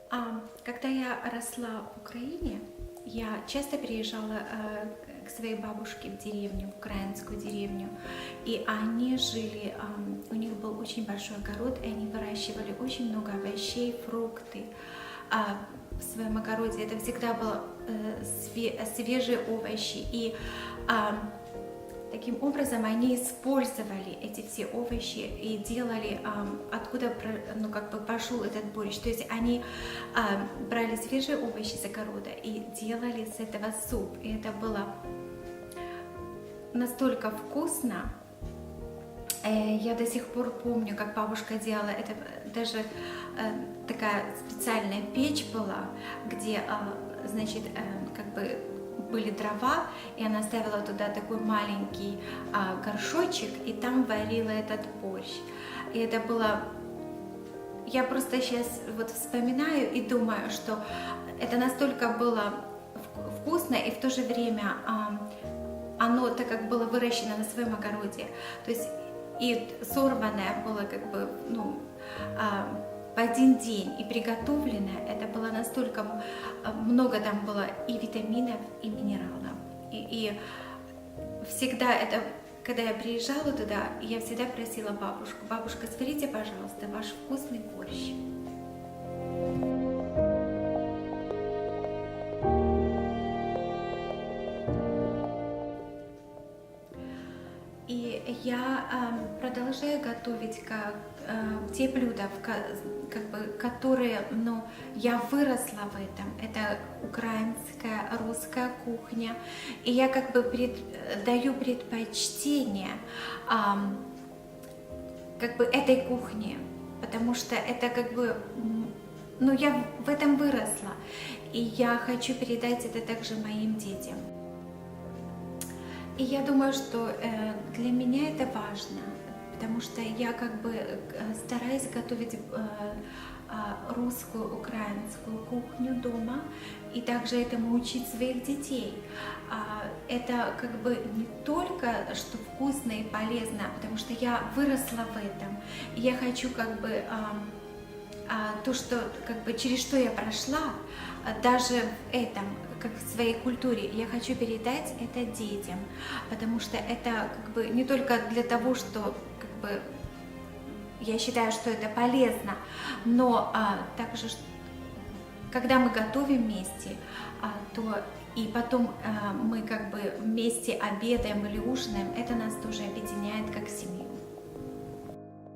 Когда я росла в Украине, я часто приезжала к своей бабушке в деревню, в украинскую деревню, и они жили, у них был очень большой огород, и они выращивали очень много овощей, фрукты в своем огороде. Это всегда было свежие овощи, и таким образом они использовали эти все овощи и делали, откуда пошел этот борщ. То есть они брали свежие овощи с огорода и делали с этого суп. И это было настолько вкусно. Я до сих пор помню, как бабушка делала это. Даже такая специальная печь была, где, значит, были дрова, и она ставила туда такой маленький горшочек, и там варила этот борщ. И это было... Я просто сейчас вот вспоминаю и думаю, что это настолько было вкусно, и в то же время оно так как было выращено на своем огороде, то есть и сорванное было в один день и приготовленное, это было настолько много, там было и витаминов, и минералов. И всегда это, когда я приезжала туда, я всегда просила бабушку: бабушка, сварите, пожалуйста, ваш вкусный борщ. И я продолжаю готовить те блюда, которые, я выросла в этом. Это украинская, русская кухня. И я даю предпочтение этой кухне, потому что это я в этом выросла. И я хочу передать это также моим детям. И я думаю, что для меня это важно, потому что я стараюсь готовить русскую, украинскую кухню дома и также этому учить своих детей. Это не только что вкусно и полезно, потому что я выросла в этом, и я хочу то, что через что я прошла, даже в этом, как в своей культуре, я хочу передать это детям, потому что это не только для того, что я считаю, что это полезно, но также, когда мы готовим вместе, то и потом мы вместе обедаем или ужинаем, это нас тоже объединяет как семью.